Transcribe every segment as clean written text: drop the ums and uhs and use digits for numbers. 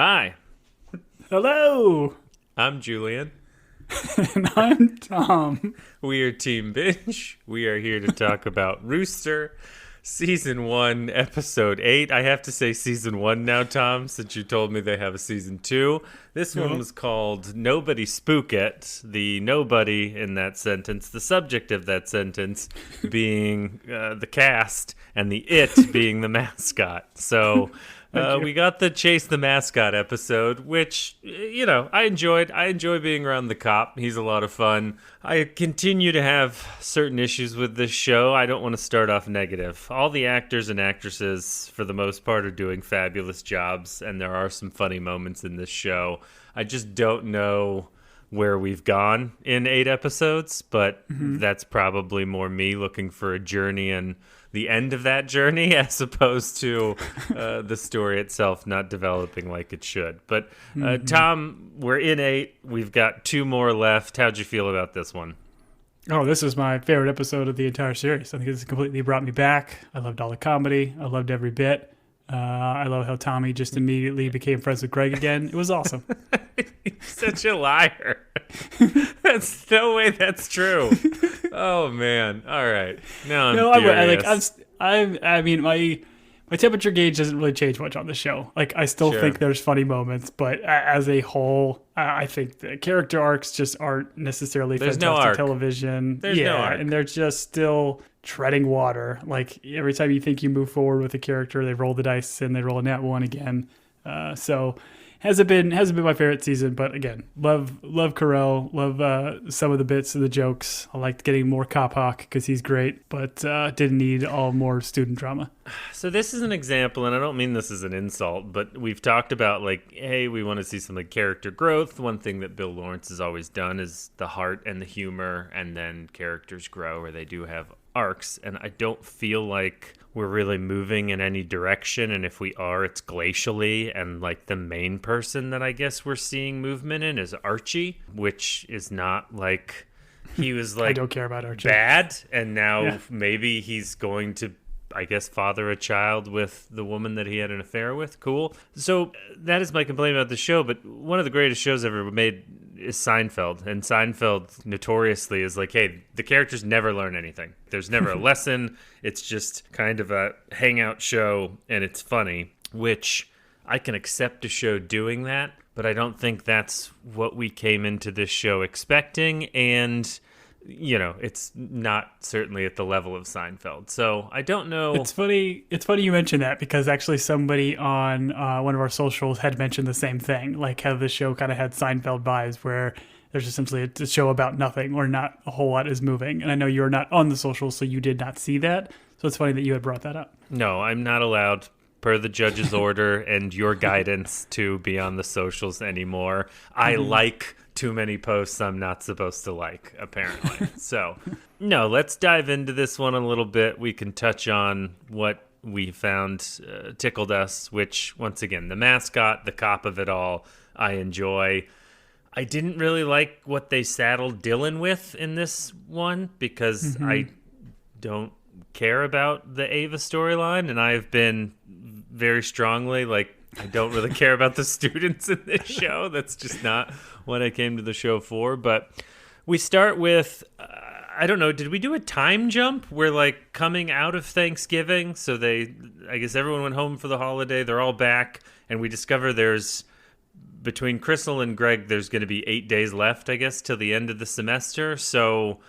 Hi, Hello, I'm Julian. and I'm Tom. We are Team Binge. We are here to talk about Rooster, Season 1, Episode 8. I have to say Season 1 now, Tom, since you told me they have a Season 2. This one was called Nobody Spook It. The nobody in that sentence, the subject of that sentence being the cast, and the it being the mascot. So... we got the Chase the Mascot episode, which, I enjoyed. I enjoy being around the cop. He's a lot of fun. I continue to have certain issues with this show. I don't want to start off negative. All the actors and actresses, for the most part, are doing fabulous jobs, and there are some funny moments in this show. I just don't know where we've gone in 8 episodes, but that's probably more me looking for a journey and the end of that journey as opposed to the story itself not developing like it should. But Tom, we're in 8. We've got 2 more left. How'd you feel about this one? Oh, this is my favorite episode of the entire series. I think this completely brought me back. I loved all the comedy. I loved every bit. I love how Tommy just immediately became friends with Greg again. It was awesome. He's such a liar. That's no way that's true. Oh man! All right, now I'm furious. I mean, my temperature gauge doesn't really change much on the show. Like, I still think there's funny moments, but as a whole, I think the character arcs just aren't necessarily fantastic television. There's no arc, and they're just still treading water. Like, every time you think you move forward with a character, they roll the dice and they roll a nat 1 again. So hasn't been my favorite season, but again, love Carrell, love some of the bits of the jokes. I liked getting more Cop Hawk because he's great, but didn't need all more student drama. So this is an example, and I don't mean this as an insult, but we've talked about, like, hey, we want to see some like character growth. One thing that Bill Lawrence has always done is the heart and the humor, and then characters grow, or they do have arcs, and I don't feel like we're really moving in any direction, and if we are, it's glacially, and like the main person that I guess we're seeing movement in is Archie, which is not like he was like I don't care about Archie. Bad, and now maybe he's going to, I guess, father a child with the woman that he had an affair with. Cool. So that is my complaint about the show, but one of the greatest shows ever made is Seinfeld, and Seinfeld notoriously is like, hey, the characters never learn anything. There's never a lesson. It's just kind of a hangout show, and it's funny, which I can accept a show doing that, but I don't think that's what we came into this show expecting, and it's not certainly at the level of Seinfeld. So I don't know. It's funny you mention that, because actually somebody on one of our socials had mentioned the same thing, like how the show kind of had Seinfeld vibes, where there's essentially a show about nothing, or not a whole lot is moving. And I know you're not on the socials, so you did not see that. So it's funny that you had brought that up. No, I'm not allowed, per the judge's order and your guidance, to be on the socials anymore. I like too many posts I'm not supposed to like, apparently. So, no, let's dive into this one a little bit. We can touch on what we found tickled us, which, once again, the mascot, the cop of it all, I enjoy. I didn't really like what they saddled Dylan with in this one, because I don't care about the Ava storyline, and I've been very strongly like, I don't really care about the students in this show. That's just not what I came to the show for. But we start with, I don't know, did we do a time jump? We're like coming out of Thanksgiving. So I guess everyone went home for the holiday. They're all back. And we discover between Crystal and Greg, there's going to be 8 days left, I guess, till the end of the semester. So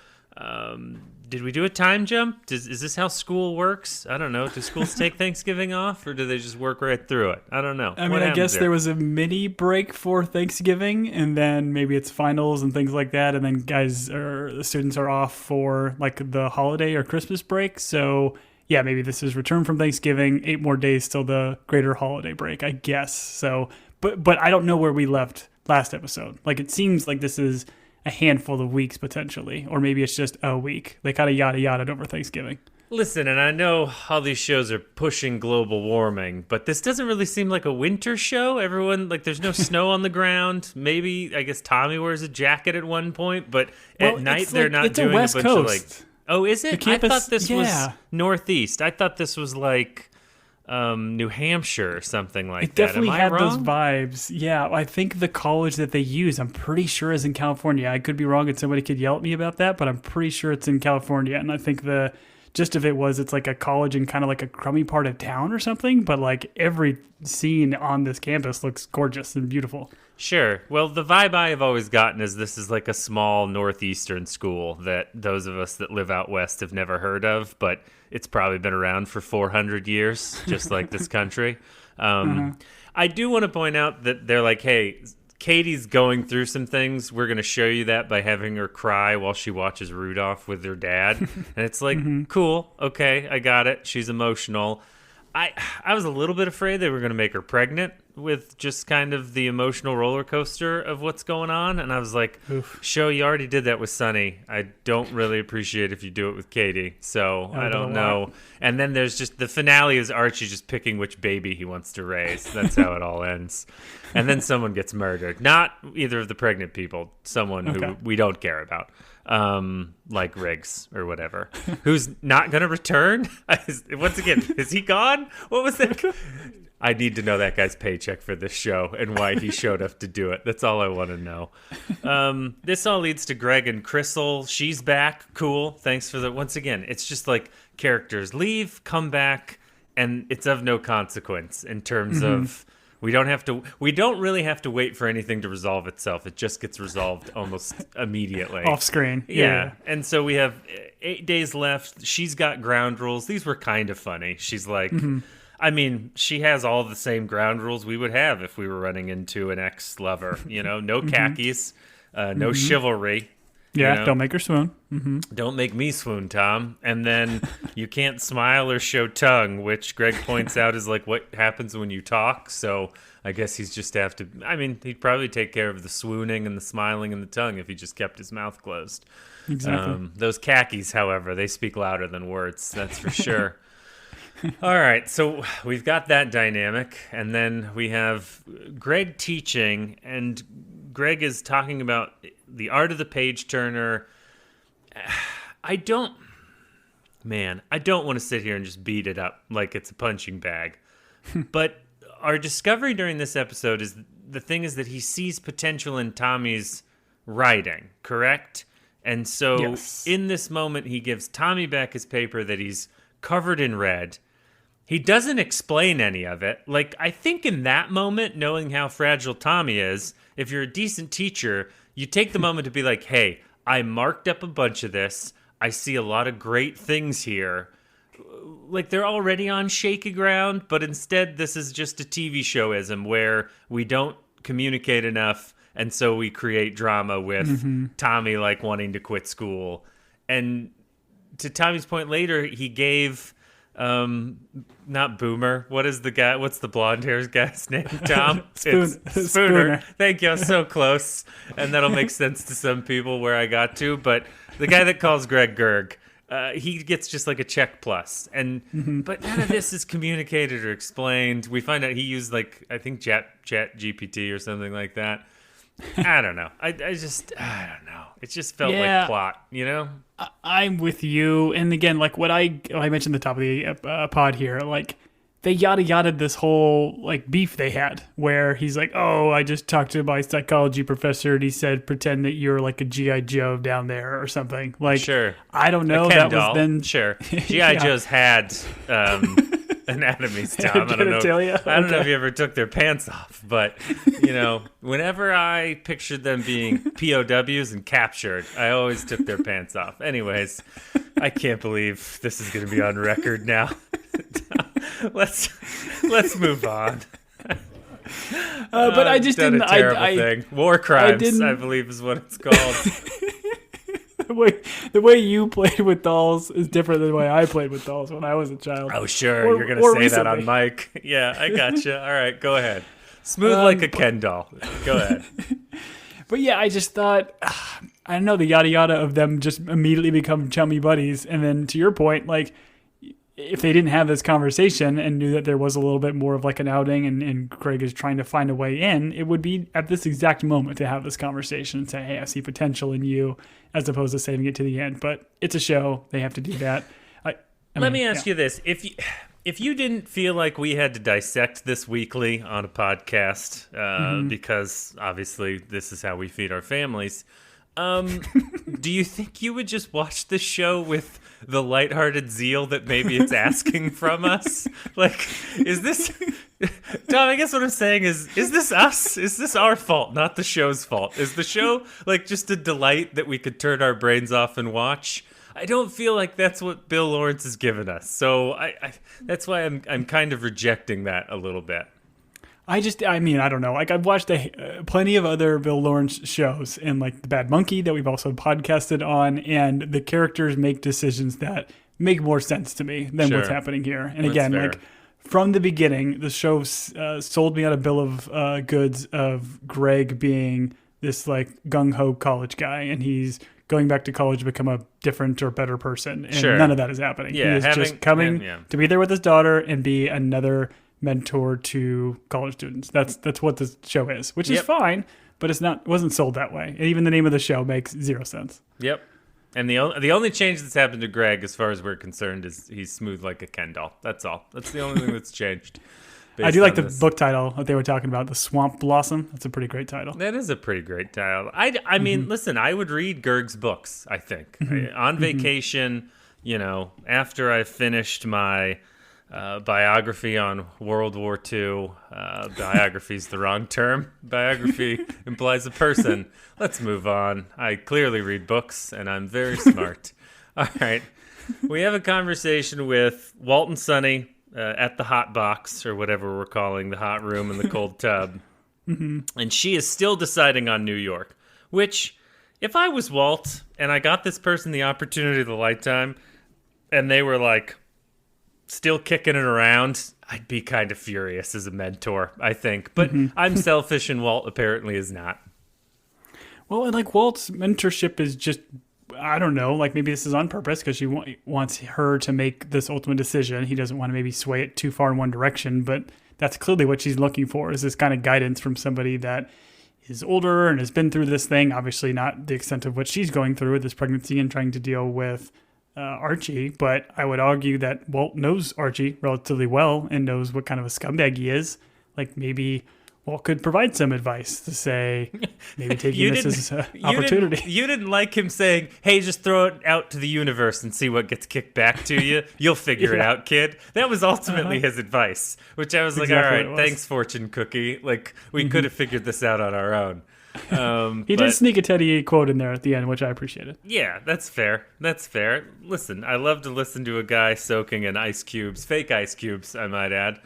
did we do a time jump? Is this how school works? I don't know. Do schools take Thanksgiving off, or do they just work right through it? I don't know. I guess there was a mini break for Thanksgiving, and then maybe it's finals and things like that, and then the students are off for like the holiday or Christmas break. So yeah, maybe this is return from Thanksgiving, 8 more days till the greater holiday break, I guess. So, but I don't know where we left last episode. Like, it seems like this is a handful of weeks potentially, or maybe it's just a week. They kind of yada over Thanksgiving. Listen, and I know all these shows are pushing global warming, but this doesn't really seem like a winter show. Everyone, like, there's no snow on the ground. Maybe, I guess Tommy wears a jacket at one point, but at night they're not doing a bunch of like... Oh, is it? Campus, I thought this was northeast. I thought this was like New Hampshire or something like It that. definitely Am I had wrong? those vibes. Yeah, I think the college that they use, I'm pretty sure is in California. I could be wrong and somebody could yell at me about that, but I'm pretty sure it's in California. And I think the gist of it was it's like a college in kind of like a crummy part of town or something, but like every scene on this campus looks gorgeous and beautiful. Sure. Well, the vibe I have always gotten is this is like a small northeastern school that those of us that live out west have never heard of, but it's probably been around for 400 years, just like this country. I do want to point out that they're like, hey, Katie's going through some things. We're going to show you that by having her cry while she watches Rudolph with her dad. And it's like, cool. Okay, I got it. She's emotional. I was a little bit afraid they were going to make her pregnant with just kind of the emotional roller coaster of what's going on. And I was like, show, you already did that with Sunny. I don't really appreciate if you do it with Katie. So I don't know. And then there's just the finale is Archie just picking which baby he wants to raise. That's how it all ends. And then someone gets murdered. Not either of the pregnant people. Someone who we don't care about. Like Riggs or whatever, who's not going to return. Once again, is he gone? What was that? I need to know that guy's paycheck for this show and why he showed up to do it. That's all I want to know. This all leads to Greg and Crystal. She's back. Cool. Thanks for the, once again, it's just like characters leave, come back, and it's of no consequence in terms of, we don't really have to wait for anything to resolve itself. It just gets resolved almost immediately. Off screen. Yeah. And so we have 8 days left. She's got ground rules. These were kind of funny. She's like, I mean, she has all the same ground rules we would have if we were running into an ex-lover. You know, no khakis, no chivalry. Yeah, you know? don't make her swoon. Don't make me swoon, Tom. And then you can't smile or show tongue, which Greg points out is like what happens when you talk. So I guess he's just have to, I mean, he'd probably take care of the swooning and the smiling and the tongue if he just kept his mouth closed. Exactly. Those khakis, however, they speak louder than words. That's for sure. All right, so we've got that dynamic. And then we have Greg teaching, and Greg is talking about the art of the page turner. I don't want to sit here and just beat it up like it's a punching bag. But our discovery during this episode is the thing is that he sees potential in Tommy's writing, correct? And so in this moment, he gives Tommy back his paper that he's covered in red. He doesn't explain any of it. Like, I think in that moment, knowing how fragile Tommy is, if you're a decent teacher, you take the moment to be like, hey, I marked up a bunch of this. I see a lot of great things here. Like, they're already on shaky ground, but instead this is just a TV showism where we don't communicate enough, and so we create drama with Tommy, like, wanting to quit school. And to Tommy's point later, he gave... not Boomer. What's the blonde hair guy's name? Tom? It's Spooner. Thank you. I was so close. And that'll make sense to some people where I got to. But the guy that calls Greg Gerg, he gets just like a check plus. And but none of this is communicated or explained. We find out he used like, I think Chat GPT or something like that. I don't know. I don't know. It just felt like plot, you know? I'm with you. And again, like what I mentioned at the top of the pod here, like they yada this whole like beef they had where he's like, oh, I just talked to my psychology professor and he said, pretend that you're like a G.I. Joe down there or something. Like, sure. I don't know. That was then. Sure. G.I. Joes had anatomies, Tom. I don't know if you ever took their pants off, but you know, whenever I pictured them being POWs and captured, I always took their pants off. Anyways, I can't believe this is going to be on record now. Let's move on. But I just didn't. A terrible thing. War crimes, I believe, is what it's called. The way you played with dolls is different than the way I played with dolls when I was a child. Oh, sure. You're going to say recently. That on mic. Yeah, I gotcha. All right, go ahead. Smooth like a Ken doll. Go ahead. But yeah, I just thought, I don't know, the yada yada of them just immediately become chummy buddies. And then to your point, like, if they didn't have this conversation and knew that there was a little bit more of like an outing and Craig is trying to find a way in, it would be at this exact moment to have this conversation and say, hey, I see potential in you, as opposed to saving it to the end. But it's a show. They have to do that. Let me ask you this. if you didn't feel like we had to dissect this weekly on a podcast, because obviously this is how we feed our families, do you think you would just watch this show with the lighthearted zeal that maybe it's asking from us? Like, is this... Tom, I guess what I'm saying is this us? Is this our fault, not the show's fault? Is the show like just a delight that we could turn our brains off and watch? I don't feel like that's what Bill Lawrence has given us. So I that's why I'm kind of rejecting that a little bit. I don't know. Like, I've watched plenty of other Bill Lawrence shows, and like The Bad Monkey that we've also podcasted on, and the characters make decisions that make more sense to me than what's happening here. And That's again, fair. like from the beginning, the show sold me on a bill of goods of Greg being this like gung-ho college guy, and he's going back to college to become a different or better person. And none of that is happening. Yeah, he is just coming to be there with his daughter and be another mentor to college students. That's what the show is, which is fine, but it wasn't sold that way. And even the name of the show makes zero sense. Yep. And the only change that's happened to Greg, as far as we're concerned, is he's smooth like a Ken doll. That's all. That's the only thing that's changed. I do like the book title that they were talking about, The Swamp Blossom. That's a pretty great title. That is a pretty great title. I mean, listen, I would read Gerg's books, I think. On vacation, after I finished my biography on World War II. Biography's the wrong term. Biography implies a person. Let's move on. I clearly read books, and I'm very smart. All right. We have a conversation with Walt and Sonny at the hot box, or whatever we're calling the hot room in the cold tub. And she is still deciding on New York, which, if I was Walt and I got this person the opportunity of the lifetime, and they were like, still kicking it around, I'd be kind of furious as a mentor, I think. But I'm selfish, and Walt apparently is not. Well, and like Walt's mentorship is just, I don't know, like maybe this is on purpose because she wants her to make this ultimate decision. He doesn't want to maybe sway it too far in one direction, but that's clearly what she's looking for, is this kind of guidance from somebody that is older and has been through this thing. Obviously not the extent of what she's going through with this pregnancy and trying to deal with Archie, but I would argue that Walt knows Archie relatively well and knows what kind of a scumbag he is. Like, maybe Walt could provide some advice to say, maybe taking this as an opportunity. You didn't like him saying, hey, just throw it out to the universe and see what gets kicked back to you. You'll figure it out, kid. That was ultimately his advice, which I was like, all right, thanks, fortune cookie. Like, we could have figured this out on our own. He did sneak a Teddy quote in there at the end, which I appreciated. Yeah, that's fair. Listen, I love to listen to a guy soaking in ice cubes, fake ice cubes, I might add,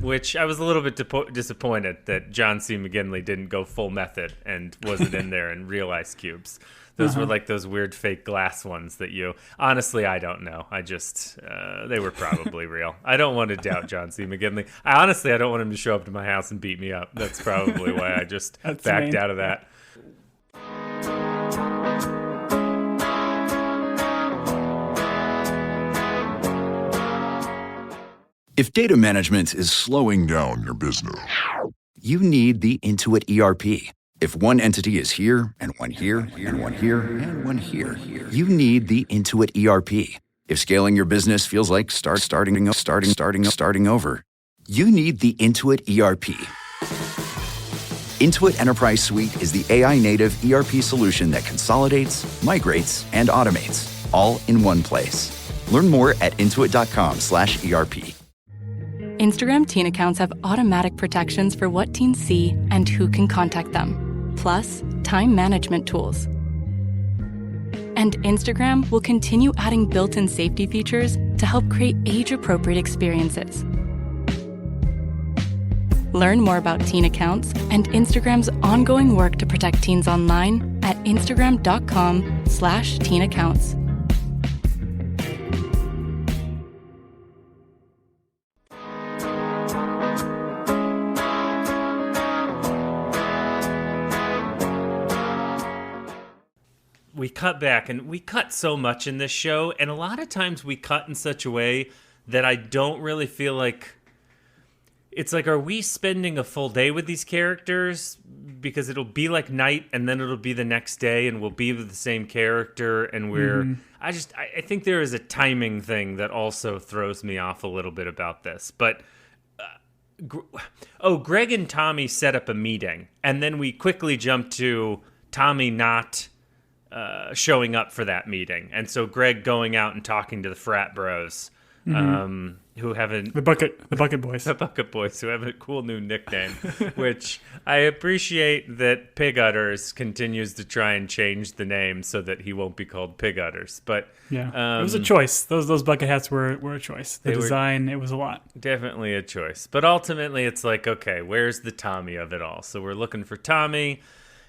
which I was a little bit disappointed that John C. McGinley didn't go full method and wasn't in there in real ice cubes. Those were like those weird fake glass ones that honestly, I don't know. I just, they were probably real. I don't want to doubt John C. McGinley. I don't want him to show up to my house and beat me up. That's probably why I just backed out of that. If data management is slowing down your business, you need the Intuit ERP. If one entity is here, and one here, and one here, and one here, you need the Intuit ERP. If scaling your business feels like starting over, you need the Intuit ERP. Intuit Enterprise Suite is the AI-native ERP solution that consolidates, migrates, and automates, all in one place. Learn more at intuit.com/ERP. Instagram teen accounts have automatic protections for what teens see and who can contact them, plus time management tools. And Instagram will continue adding built-in safety features to help create age-appropriate experiences. Learn more about teen accounts and Instagram's ongoing work to protect teens online at instagram.com/teen accounts. We cut back, and we cut so much in this show, and a lot of times we cut in such a way that I don't really feel like... It's like, are we spending a full day with these characters? because it'll be like night and then it'll be the next day and we'll be the same character and we're I think there is a timing thing that also throws me off a little bit about this. But Greg and Tommy set up a meeting and then we quickly jump to Tommy not showing up for that meeting, and so Greg going out and talking to the frat bros. Who have the bucket boys. The bucket boys, who have a cool new nickname, which I appreciate that Pig Utters continues to try and change the name so that he won't be called Pig Utters. But yeah, it was a choice. Those bucket hats were a choice. The design, it was a lot. Definitely a choice. But ultimately, it's like, okay, where's the Tommy of it all? So we're looking for Tommy.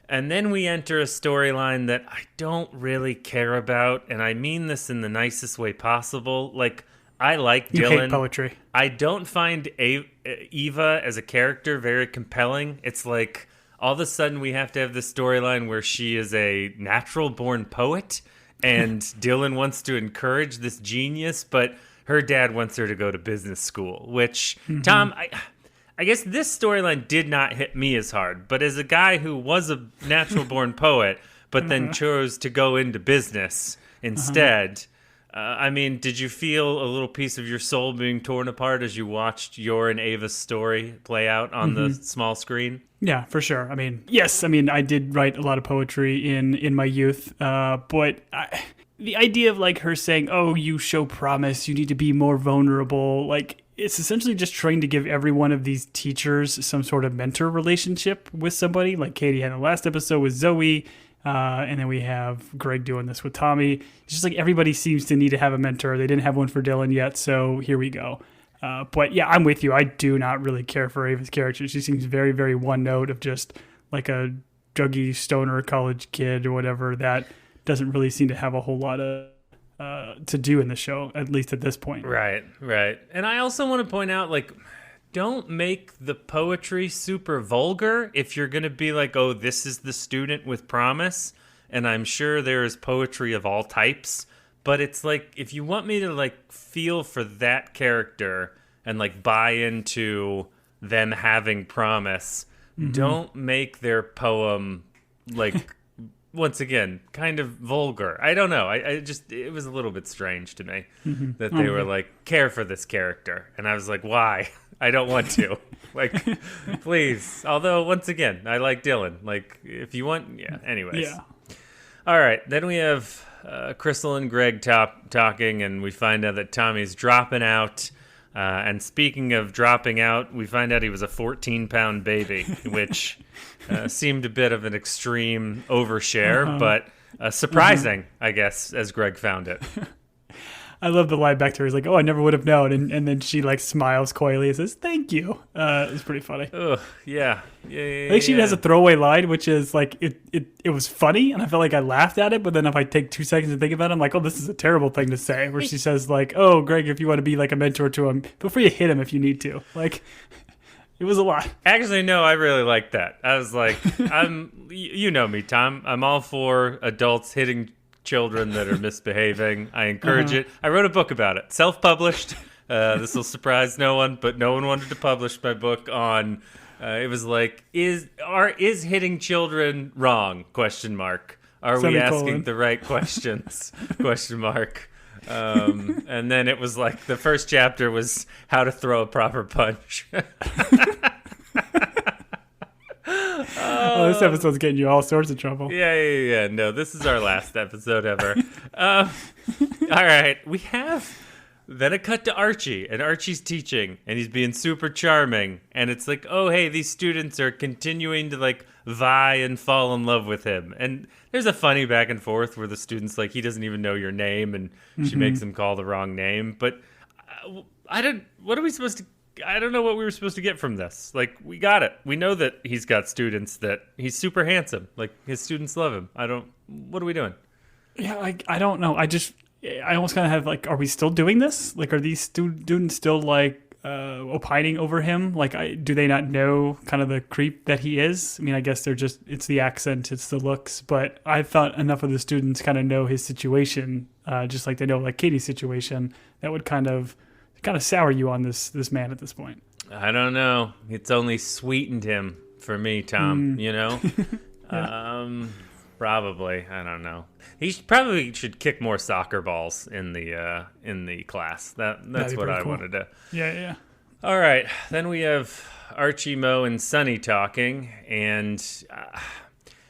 And then we enter a storyline that I don't really care about, and I mean this in the nicest way possible. Like, I like Dylan. You hate poetry. I don't find Eva as a character very compelling. It's like all of a sudden we have to have this storyline where she is a natural-born poet, and Dylan wants to encourage this genius, but her dad wants her to go to business school, which, Tom, I guess this storyline did not hit me as hard, but as a guy who was a natural-born poet, but then chose to go into business instead... I mean, did you feel a little piece of your soul being torn apart as you watched your and Ava's story play out on the small screen? Yeah, for sure. I mean, yes, I mean, I did write a lot of poetry in my youth, but the idea of like her saying, oh, you show promise, you need to be more vulnerable, like it's essentially just trying to give every one of these teachers some sort of mentor relationship with somebody, like Katie had in the last episode with Zoe. And then we have Greg doing this with Tommy. It's just like everybody seems to need to have a mentor. They didn't have one for Dylan yet, so here we go. But yeah, I'm with you. I do not really care for Ava's character. She seems very, very one note of just like a druggy stoner college kid or whatever that doesn't really seem to have a whole lot of to do in the show, at least at this point. Right. And I also want to point out, like, don't make the poetry super vulgar if you're going to be like, oh, this is the student with promise. And I'm sure there is poetry of all types. But it's like, if you want me to like feel for that character and like buy into them having promise, don't make their poem like, once again, kind of vulgar. I don't know. I just, it was a little bit strange to me that they were like, care for this character. And I was like, why? I don't want to. Like, please. Although, once again, I like Dylan. Like, if you want, anyways. Yeah. All right. Then we have Crystal and Greg talking, and we find out that Tommy's dropping out. And speaking of dropping out, we find out he was a 14-pound baby, which seemed a bit of an extreme overshare, but surprising, I guess, as Greg found it. I love the line back to her. He's like, oh, I never would have known. And then she like smiles coyly and says, thank you. It's pretty funny. Ugh, yeah. I think she has a throwaway line, which is like, it was funny. And I felt like I laughed at it. But then if I take 2 seconds to think about it, I'm like, oh, this is a terrible thing to say. Where she says like, oh, Greg, if you want to be like a mentor to him, feel free to hit him if you need to. Like, it was a lot. Actually, no, I really liked that. I was like, you know me, Tom. I'm all for adults hitting children that are misbehaving. I encourage it. I wrote a book about it, self-published. This will surprise no one, but no one wanted to publish my book on. It was like, is hitting children wrong? Question mark. Are we asking the right questions? Question mark. And then it was like the first chapter was how to throw a proper punch. Oh, this episode's getting you all sorts of trouble. Yeah. No, this is our last episode ever. All right. We have then a cut to Archie, and Archie's teaching, and he's being super charming. And it's like, oh, hey, these students are continuing to like vie and fall in love with him. And there's a funny back and forth where the student's like, he doesn't even know your name, and she makes him call the wrong name. But I don't know what we were supposed to get from this. Like, we got it. We know that he's got students, that he's super handsome. Like, his students love him. What are we doing? Yeah, I don't know. I almost kind of have like, are we still doing this? Like, are these students still like opining over him? Like, do they not know kind of the creep that he is? I mean, I guess it's the accent, it's the looks, but I thought enough of the students kind of know his situation, just like they know like Katie's situation, that would kind of sour you on this man at this point. I don't know. It's only sweetened him for me, Tom. You know, Yeah. probably. I don't know. He probably should kick more soccer balls in the class. That's That'd be what pretty I cool. wanted to. Yeah. All right, then we have Archie, Mo, and Sonny talking, and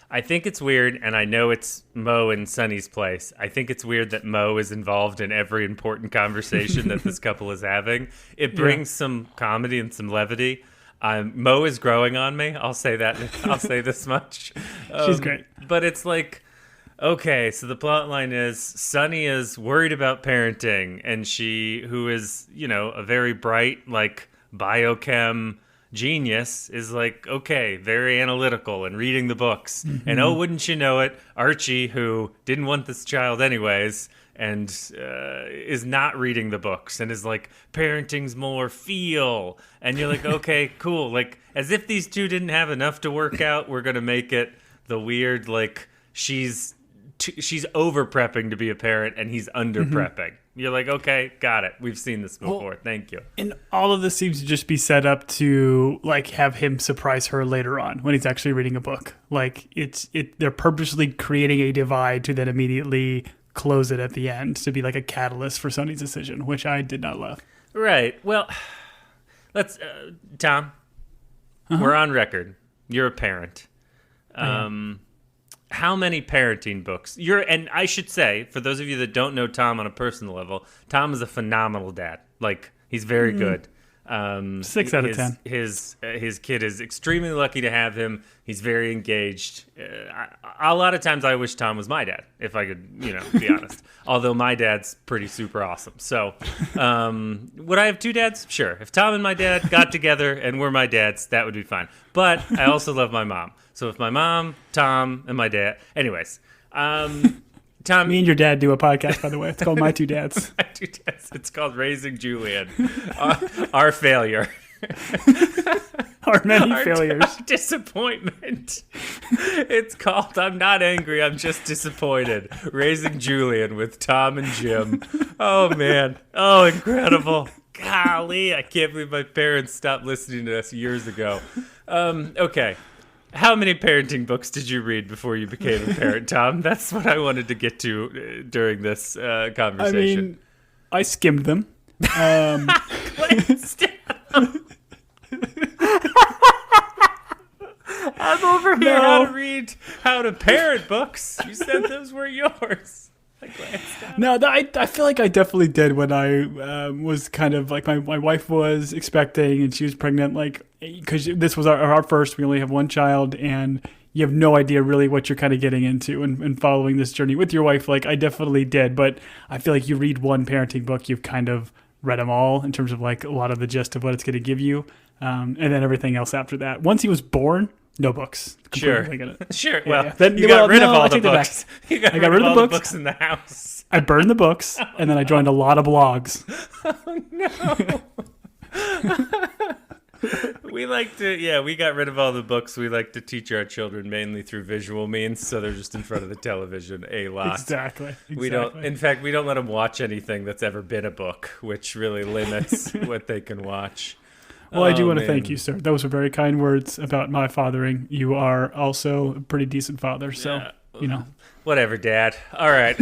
I think it's weird, and I know it's Mo and Sonny's place. I think it's weird that Mo is involved in every important conversation that this couple is having. It brings some comedy and some levity. Mo is growing on me. I'll say that. I'll say this much. She's great. But it's like, okay, so the plot line is Sonny is worried about parenting, and she, who is, a very bright, like, biochem genius, is like, okay, very analytical and reading the books. And oh, wouldn't you know it, Archie, who didn't want this child anyways, and is not reading the books and is like, parenting's more feel. And you're like, okay, cool. Like, as if these two didn't have enough to work out, we're going to make it the weird, like, she's over prepping to be a parent and he's under prepping. You're like, okay, got it. We've seen this before. Well, thank you. And all of this seems to just be set up to like have him surprise her later on when he's actually reading a book. Like they're purposely creating a divide to then immediately close it at the end to be like a catalyst for Sonny's decision, which I did not love. Right. Well, let's Tom, we're on record. You're a parent. How many parenting books? And I should say, for those of you that don't know Tom on a personal level, Tom is a phenomenal dad. Like, he's very good. 6 out of 10. His kid is extremely lucky to have him. He's very engaged. A lot of times I wish Tom was my dad, if I could, be honest. Although my dad's pretty super awesome. So, would I have two dads? Sure. If Tom and my dad got together and were my dads, that would be fine. But I also love my mom. So if my mom, Tom, and my dad... Anyways, Tom... Me and your dad do a podcast, by the way. It's called My Two Dads. My Two Dads. It's called Raising Julian. Our failure. Our many failures. Our disappointment. It's called I'm Not Angry, I'm Just Disappointed. Raising Julian with Tom and Jim. Oh, man. Oh, incredible. Golly, I can't believe my parents stopped listening to us years ago. Okay. How many parenting books did you read before you became a parent, Tom? That's what I wanted to get to during this conversation. I mean, I skimmed them. I'm over here how to parent books. You said those were yours. No, I feel like I definitely did when I was kind of like my wife was expecting and she was pregnant, like, because this was our first. We only have one child, and you have no idea really what you're kind of getting into and following this journey with your wife. Like, I definitely did, but I feel like you read one parenting book, you've kind of read them all in terms of like a lot of the gist of what it's going to give you, and then everything else after that. Once he was born, no books. Sure. Sure. Well, yeah. Then, you got rid of all I the take that books. back. I got rid of all the books in the house. I burned the books, and then I joined a lot of blogs. Oh, no. We got rid of all the books. We like to teach our children mainly through visual means, so they're just in front of the television a lot. Exactly. We don't let them watch anything that's ever been a book, which really limits what they can watch. Well, I do want to thank you, sir. Those were very kind words about my fathering. You are also a pretty decent father, so, Whatever, Dad. All right.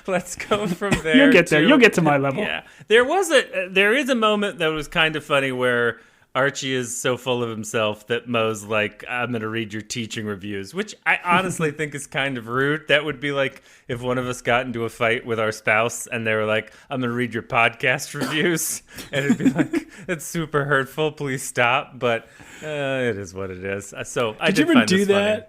Let's go from there. You'll get there. You'll get to my level. Yeah. There is a moment that was kind of funny where Archie is so full of himself that Mo's like, I'm going to read your teaching reviews, which I honestly think is kind of rude. That would be like if one of us got into a fight with our spouse and they were like, I'm going to read your podcast reviews. And it'd be like, that's super hurtful. Please stop. But it is what it is. So I did find this funny.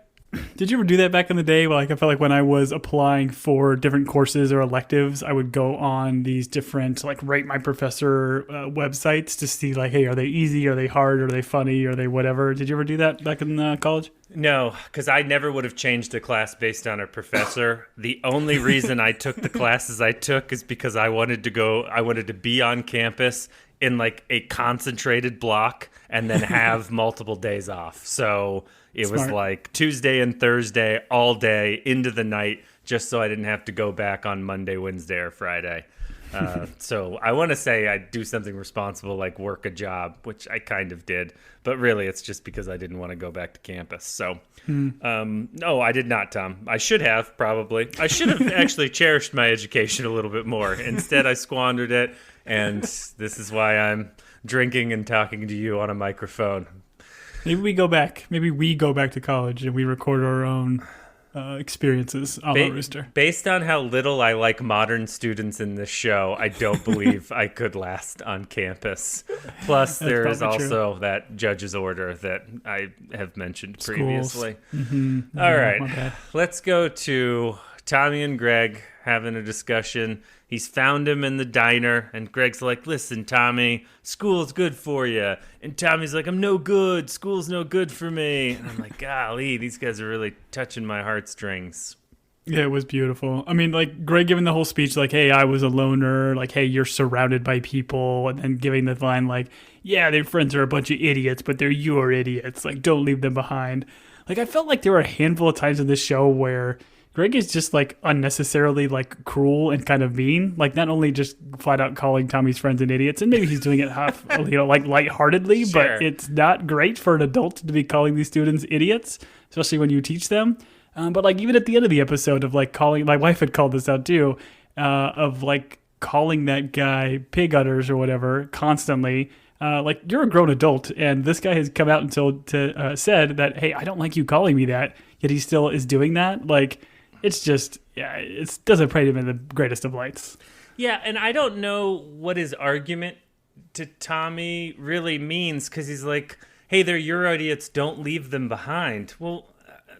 Did you ever do that back in the day? Like, I felt like when I was applying for different courses or electives, I would go on these different, like, Rate My Professor websites to see, like, hey, are they easy? Are they hard? Are they funny? Are they whatever? Did you ever do that back in college? No, because I never would have changed a class based on a professor. The only reason I took the classes I took is because I wanted to be on campus in, like, a concentrated block and then have multiple days off. So it was like Tuesday and Thursday all day into the night, just so I didn't have to go back on Monday, Wednesday, or Friday. So I want to say I do something responsible like work a job, which I kind of did. But really, it's just because I didn't want to go back to campus. So, no, I did not, Tom. I should have, probably. I should have actually cherished my education a little bit more. Instead, I squandered it. And this is why I'm drinking and talking to you on a microphone. Maybe we go back. Maybe we go back to college and we record our own experiences on Rooster. Based on how little I like modern students in this show, I don't believe I could last on campus. Plus, there is also that judge's order that I have mentioned previously. Mm-hmm. All right, let's go to Tommy and Greg having a discussion. He's found him in the diner, and Greg's like, listen, Tommy, school's good for you. And Tommy's like, I'm no good. School's no good for me. And I'm like, golly, these guys are really touching my heartstrings. Yeah, it was beautiful. I mean, like, Greg giving the whole speech, like, hey, I was a loner. Like, hey, you're surrounded by people. And then giving the line, like, yeah, their friends are a bunch of idiots, but they're your idiots. Like, don't leave them behind. Like, I felt like there were a handful of times in this show where Greg is just like unnecessarily like cruel and kind of mean, like not only just flat out calling Tommy's friends an idiots, and maybe he's doing it half, like lightheartedly, Sure. But it's not great for an adult to be calling these students idiots, especially when you teach them. But like even at the end of the episode of like calling, my wife had called this out too, of like calling that guy pig udders or whatever constantly. Like you're a grown adult, and this guy has come out and said that, hey, I don't like you calling me that, yet he still is doing that. Like, it's just, yeah, it doesn't paint him in the greatest of lights. Yeah, and I don't know what his argument to Tommy really means, because he's like, hey, they're your idiots, don't leave them behind. Well,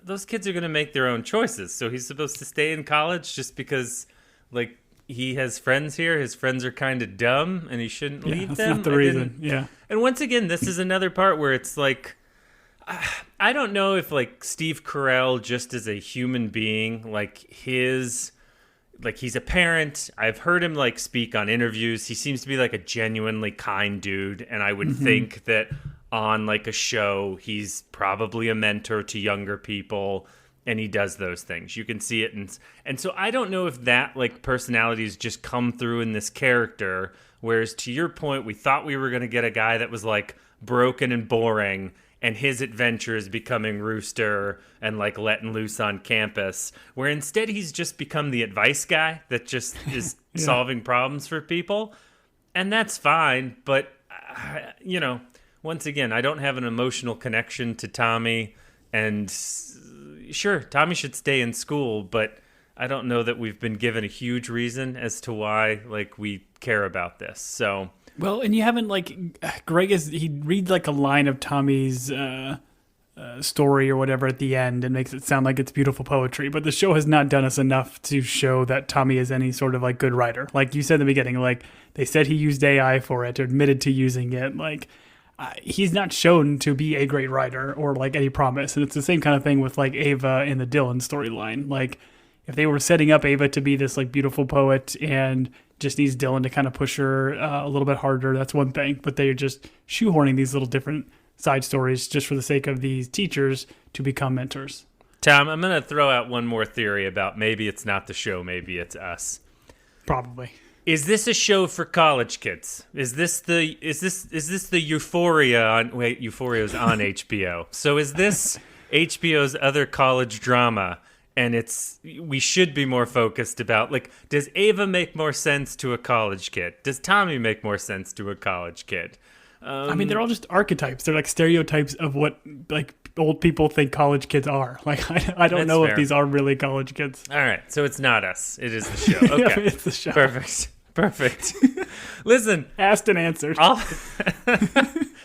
those kids are going to make their own choices, so he's supposed to stay in college just because, like, he has friends here, his friends are kind of dumb, and he shouldn't leave them? That's not the reason, yeah. And once again, this is another part where it's like, I don't know if like Steve Carrell just as a human being, like he's a parent. I've heard him like speak on interviews. He seems to be like a genuinely kind dude. And I would think that on like a show, he's probably a mentor to younger people and he does those things. You can see it. And so I don't know if that like personality has just come through in this character. Whereas to your point, we thought we were going to get a guy that was like broken and boring, and his adventure is becoming Rooster and like letting loose on campus, where instead he's just become the advice guy that just is solving problems for people. And that's fine. But, once again, I don't have an emotional connection to Tommy. And sure, Tommy should stay in school, but I don't know that we've been given a huge reason as to why like we care about this. So... Well, and you haven't, like, Greg he'd read, like, a line of Tommy's story or whatever at the end and makes it sound like it's beautiful poetry, but the show has not done us enough to show that Tommy is any sort of, like, good writer. Like you said in the beginning, like, they said he used AI for it, or admitted to using it. Like, he's not shown to be a great writer or, like, any promise. And it's the same kind of thing with, like, Ava in the Dylan storyline. Like, if they were setting up Ava to be this, like, beautiful poet and just needs Dylan to kind of push her a little bit harder, that's one thing. But they're just shoehorning these little different side stories just for the sake of these teachers to become mentors. Tom, I'm going to throw out one more theory about maybe it's not the show, maybe it's us. Probably. Is this a show for college kids? Is this the Euphoria on Euphoria's on HBO. So is this HBO's other college drama? And we should be more focused about, like, does Ava make more sense to a college kid? Does Tommy make more sense to a college kid? I mean, they're all just archetypes. They're like stereotypes of what, like, old people think college kids are. Like, I don't know if these are really college kids. All right, so it's not us. It is the show. Okay, yeah, it's the show. Perfect. Listen. Asked and answered.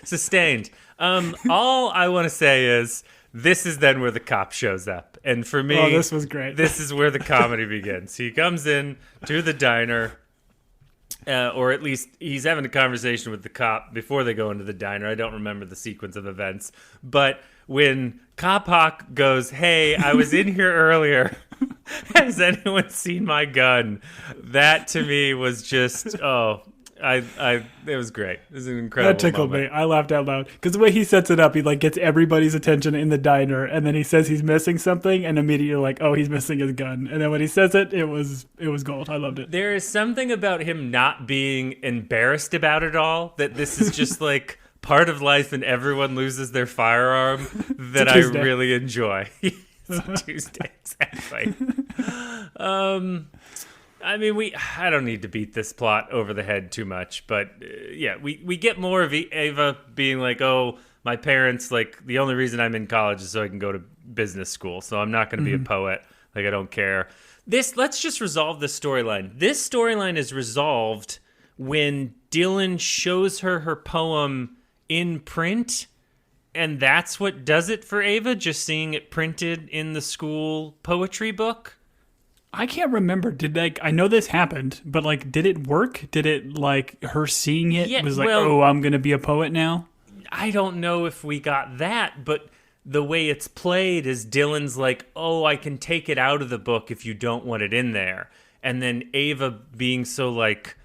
Sustained. All I want to say is, this is then where the cop shows up. And for me, this was great. This is where the comedy begins. He comes in to the diner, or at least he's having a conversation with the cop before they go into the diner. I don't remember the sequence of events. But when Cop Hawk goes, hey, I was in here earlier. Has anyone seen my gun? That to me was just, It was great. It was an incredible That tickled moment. me. I laughed out loud because the way he sets it up, he like gets everybody's attention in the diner, and then he says he's missing something, and immediately like, oh, he's missing his gun. And then when he says it, it was gold. I loved it. There is something about him not being embarrassed about it all, that this is just like part of life and everyone loses their firearm, that I really enjoy. It's a Tuesday, exactly. I mean, I don't need to beat this plot over the head too much, but yeah, we get more of Ava being like, oh, my parents, like, the only reason I'm in college is so I can go to business school, so I'm not going to be a poet. Like, I don't care. Let's just resolve this storyline. This storyline is resolved when Dylan shows her poem in print, and that's what does it for Ava, just seeing it printed in the school poetry book. I can't remember. I know this happened, but like, did it work? Did it like her seeing it was like, oh, I'm going to be a poet now? I don't know if we got that, but the way it's played is Dylan's like, oh, I can take it out of the book if you don't want it in there. And then Ava being so like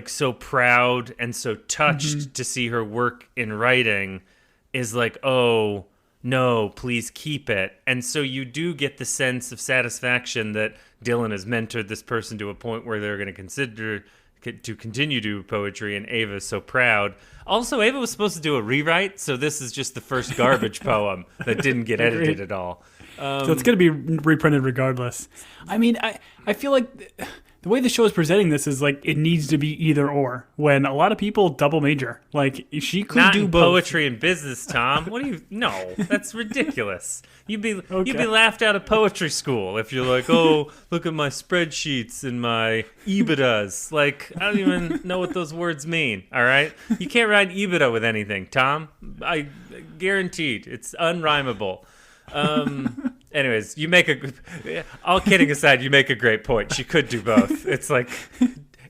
so proud and so touched to see her work in writing is like, oh, no, please keep it. And so you do get the sense of satisfaction that Dylan has mentored this person to a point where they're going to consider to continue to do poetry, and Ava is so proud. Also, Ava was supposed to do a rewrite, so this is just the first garbage poem that didn't get edited at all. So it's going to be reprinted regardless. I mean, I feel like the way the show is presenting this is like it needs to be either or, when a lot of people double major. Like, she could Not do in both. poetry and business, Tom. What do you? No, that's ridiculous. You'd be laughed out of poetry school if you're like, oh, look at my spreadsheets and my EBITDAs. Like, I don't even know what those words mean. All right, you can't write EBITDA with anything, Tom. I guaranteed it's unrhymable. Anyways, all kidding aside, you make a great point. She could do both. It's like,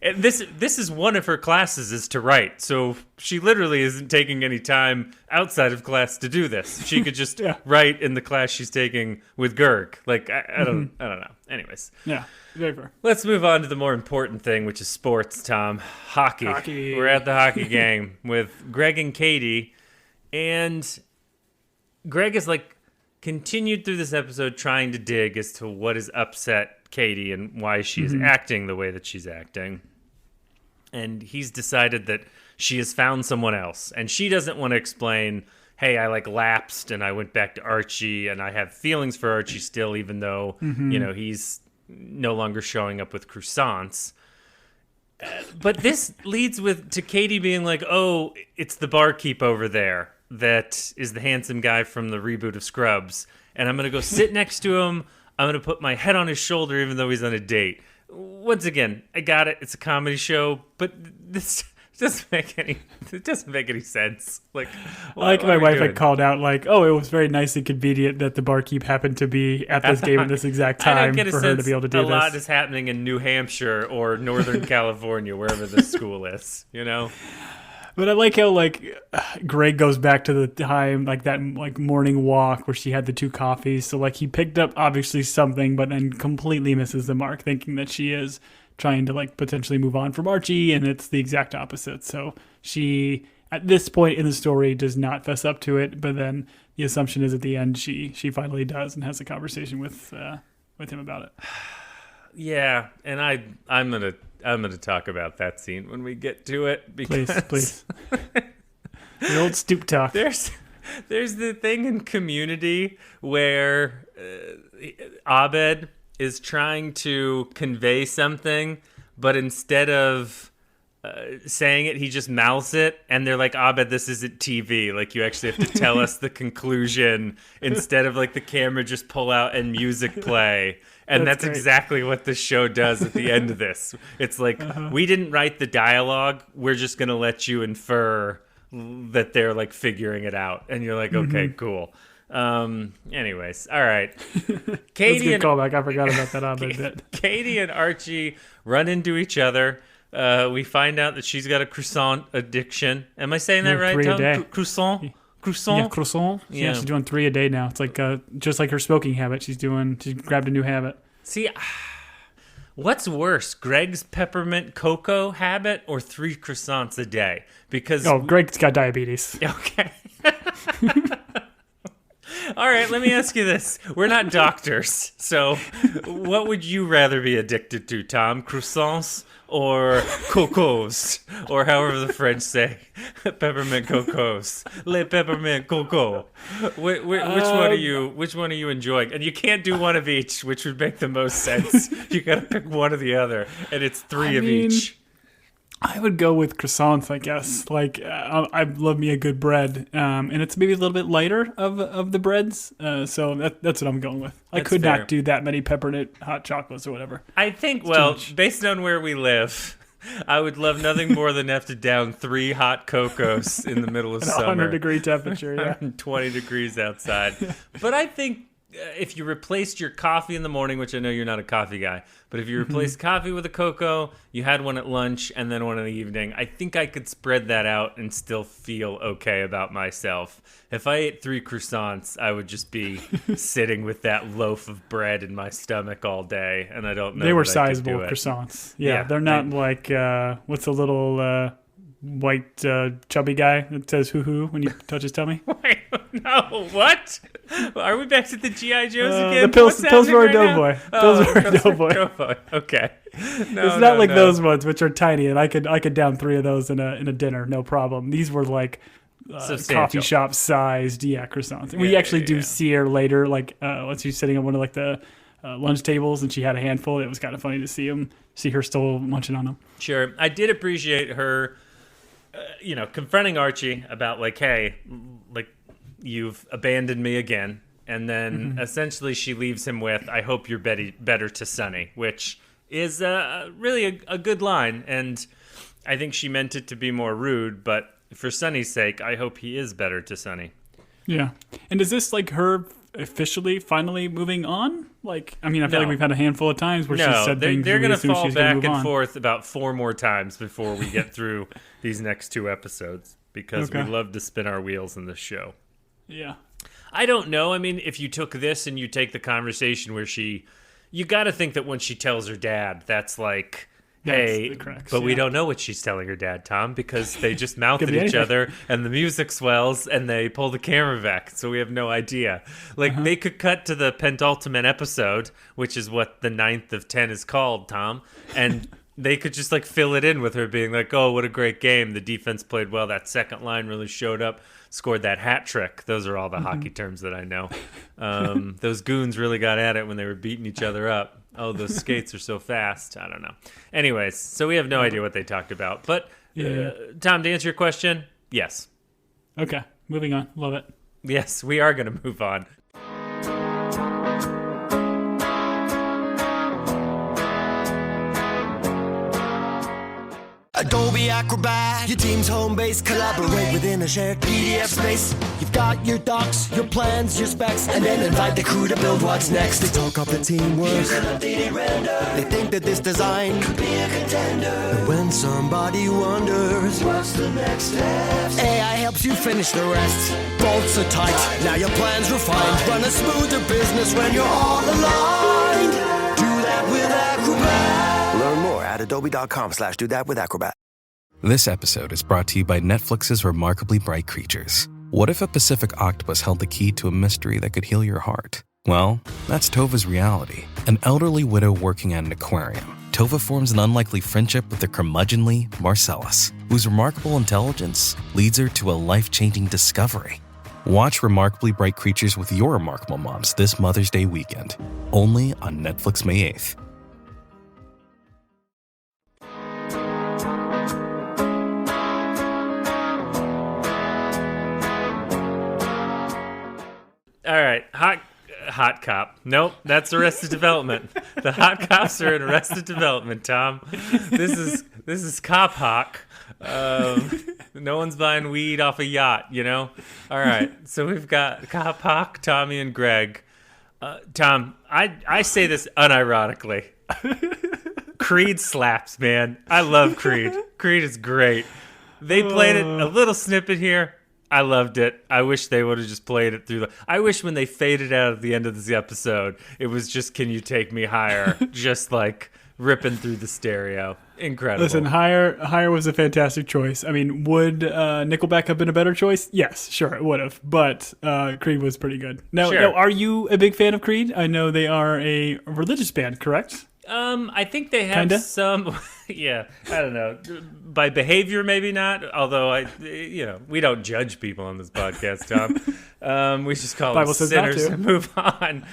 this is one of her classes is to write. So she literally isn't taking any time outside of class to do this. She could just write in the class she's taking with Gerg. Like, I don't know. Anyways. Yeah, very fair. Let's move on to the more important thing, which is sports, Tom. Hockey. We're at the hockey game with Greg and Katie. And Greg is like, continued through this episode trying to dig as to what has upset Katie and why she is acting the way that she's acting. And he's decided that she has found someone else. And she doesn't want to explain, hey, I like lapsed and I went back to Archie and I have feelings for Archie still, even though, he's no longer showing up with croissants. But this leads to Katie being like, oh, it's the barkeep over there that is the handsome guy from the reboot of Scrubs, and I'm going to go sit next to him. I'm going to put my head on his shoulder even though he's on a date. Once again, I got it. It's a comedy show, but this doesn't make any sense. Like my wife had called out, like, oh, it was very nice and convenient that the barkeep happened to be at this game at this exact time for her to be able to do this. A lot is happening in New Hampshire or Northern California, wherever the school is, you know? But I like how, like, Greg goes back to the time, like, that, like, morning walk where she had the 2 coffees. So, like, he picked up, obviously, something, but then completely misses the mark, thinking that she is trying to, like, potentially move on from Archie, and it's the exact opposite. So she, at this point in the story, does not fess up to it, but then the assumption is at the end she finally does and has a conversation with him about it. Yeah, and I'm gonna talk about that scene when we get to it, because please. The old stoop talk. There's the thing in Community where Abed is trying to convey something, but instead of saying it, he just mouths it, and they're like, Abed, this isn't TV. Like, you actually have to tell us the conclusion instead of like the camera just pull out and music play. And that's exactly what the show does at the end of this. It's like, we didn't write the dialogue. We're just going to let you infer that they're like figuring it out. And you're like, okay, cool. Anyways, all right. Katie and callback. I forgot about that Abed bit. Katie and Archie run into each other. We find out that she's got a croissant addiction. Am I saying that right, 3 Tom? a day. Croissant? Yeah, croissant. Yeah, she's doing 3 a day now. It's like just like her smoking habit. She's grabbed a new habit. See, What's worse, Greg's peppermint cocoa habit or 3 croissants a day? Because Greg's got diabetes. Okay. All right, let me ask you this. We're not doctors, so what would you rather be addicted to, Tom? Croissants or cocos? Or however the French say, peppermint cocos. Le peppermint coco. Which one are you enjoying? And you can't do one of each, which would make the most sense. You got to pick one or the other, and it's 3 of each. I would go with croissants, I guess. Like, I love me a good bread, and it's maybe a little bit lighter of the breads. So that's what I'm going with. I could not do that many peppermint hot chocolates or whatever. I think, based on where we live, I would love nothing more than have to down 3 hot cocos in the middle of summer. 100-degree temperature, yeah. 20 degrees outside. But I think if you replaced your coffee in the morning, which I know you're not a coffee guy, but if you replaced coffee with a cocoa, you had one at lunch and then one in the evening, I think I could spread that out and still feel okay about myself. If I ate 3 croissants, I would just be sitting with that loaf of bread in my stomach all day, and I don't know. They were sizable croissants. Yeah, they're not like, what's a little white chubby guy that says hoo-hoo when you touch his tummy? Wait, no, what? Are we back to the G.I. Joes again? The Pillsbury Doughboy. Pillsbury Doughboy. Okay. No, it's not like those ones, which are tiny, and I could down 3 of those in a dinner, no problem. These were like coffee shop sized, croissants. And we actually do see her later, like once she's sitting at one of like the lunch tables, and she had a handful. It was kind of funny to see her still munching on them. Sure, I did appreciate her. Confronting Archie about like, hey, like you've abandoned me again. And then essentially she leaves him with, I hope you're better to Sonny, which is really a good line. And I think she meant it to be more rude, but for Sonny's sake, I hope he is better to Sonny. Yeah. And is this like her officially finally moving on? Like, I mean, I feel like we've had a handful of times where she said things. They're going to fall back and forth about 4 more times before we get through these next 2 episodes, because we love to spin our wheels in this show. Yeah. I don't know. I mean, if you took this and you take the conversation where you got to think that when she tells her dad, that's like, hey, but we don't know what she's telling her dad, Tom, because they just mouth at each other and the music swells and they pull the camera back, so we have no idea. Like, they could cut to the penultimate episode, which is what the 9th of 10 is called, Tom, and they could just like fill it in with her being like, oh, what a great game. The defense played well. That second line really showed up, scored that hat trick. Those are all the hockey terms that I know. Those goons really got at it when they were beating each other up. Oh, those skates are so fast. I don't know. Anyways, so we have no idea what they talked about. But, Tom, to answer your question, yes. Okay, moving on. Love it. Yes, we are going to move on. Adobe Acrobat, your team's home base. Collaborate within a shared PDF space. You've got your docs, your plans, your specs, and then invite the crew to build what's next. They talk up the teamwork. Here's an updated render. They think that this design could be a contender. And when somebody wonders what's the next step, AI helps you finish the rest. Bolts are tight, now your plan's refined. Run a smoother business when you're all aligned. Do that with Acrobat. Learn more at adobe.com/do-that-with-Acrobat. This episode is brought to you by Netflix's Remarkably Bright Creatures. What if a Pacific octopus held the key to a mystery that could heal your heart? Well, that's Tova's reality. An elderly widow working at an aquarium. Tova forms an unlikely friendship with the curmudgeonly Marcellus, whose remarkable intelligence leads her to a life-changing discovery. Watch Remarkably Bright Creatures with your remarkable moms this Mother's Day weekend, only on Netflix May 8th. All right, hot cop. Nope, that's Arrested Development. The hot cops are in Arrested Development, Tom. This is Cop Hawk. No one's buying weed off a yacht, you know? All right, so we've got Cop Hawk, Tommy, and Greg. Tom, I say this unironically. Creed slaps, man. I love Creed. Creed is great. They played it, a little snippet here. I loved it. I wish they would have just played it through I wish when they faded out at the end of this episode, it was just, can you take me higher? Just like ripping through the stereo. Incredible. Listen, Higher was a fantastic choice. I mean, would Nickelback have been a better choice? Yes, sure, it would have. But Creed was pretty good. Now, are you a big fan of Creed? I know they are a religious band, correct? I think they have some. Yeah, I don't know. By behavior, maybe not. Although we don't judge people on this podcast, Tom. We just call them sinners and move on.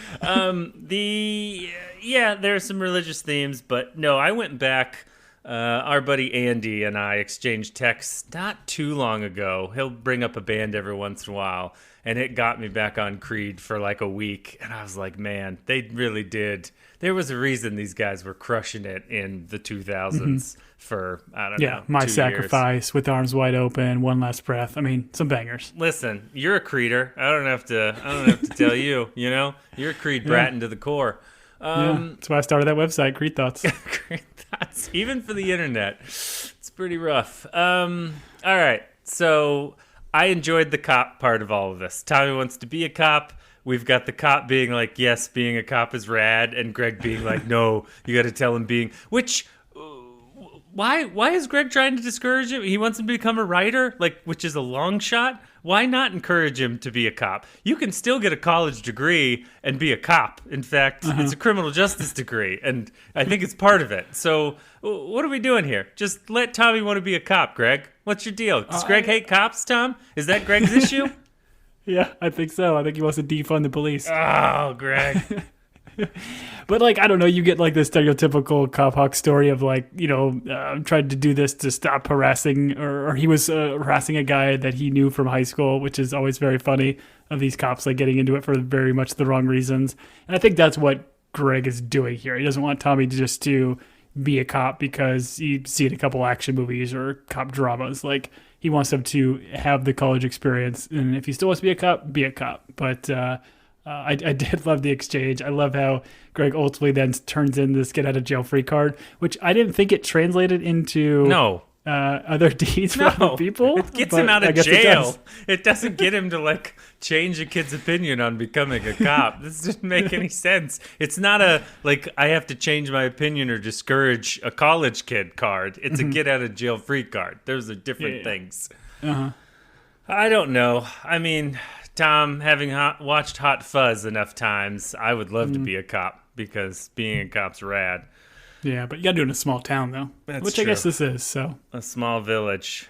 There are some religious themes, but no, I went back. Our buddy Andy and I exchanged texts not too long ago. He'll bring up a band every once in a while, and it got me back on Creed for like a week. And I was like, man, they really did. There was a reason these guys were crushing it in the 2000s for, I don't know, Yeah, My 2 Sacrifice, years. With Arms Wide Open, One Last Breath. I mean, some bangers. Listen, you're a Creeder. I don't have to tell you, you're a Creed bratting to the core. That's why I started that website, Creed Thoughts. Creed Thoughts, even for the internet. It's pretty rough. All right, so I enjoyed the cop part of all of this. Tommy wants to be a cop. We've got the cop being like, yes, being a cop is rad, and Greg being like, no, you got to tell him being, which, why is Greg trying to discourage him? He wants him to become a writer, which is a long shot. Why not encourage him to be a cop? You can still get a college degree and be a cop. In fact, it's a criminal justice degree, and I think it's part of it. So what are we doing here? Just let Tommy want to be a cop, Greg. What's your deal? Does Greg hate cops, Tom? Is that Greg's issue? Yeah, I think so. I think he wants to defund the police. Oh, Greg. But, I don't know, you get, the stereotypical cop hawk story of, tried to do this to stop harassing, or he was harassing a guy that he knew from high school, which is always very funny, of these cops, getting into it for very much the wrong reasons. And I think that's what Greg is doing here. He doesn't want Tommy to be a cop because he's seen a couple action movies or cop dramas. He wants him to have the college experience, and if he still wants to be a cop, be a cop. But I did love the exchange. I love how Greg ultimately then turns in this get out of jail free card, which I didn't think it translated into other deeds for other people. It gets him out of jail. It doesn't get him to change a kid's opinion on becoming a cop. This doesn't make any sense. It's not a I have to change my opinion or discourage a college kid card. It's a get out of jail free card. Those are different things. I don't know. I mean, Tom, having watched Hot Fuzz enough times, I would love to be a cop because being a cop's rad. Yeah, but you got to do it in a small town, though. Which true. I guess this is, so. A small village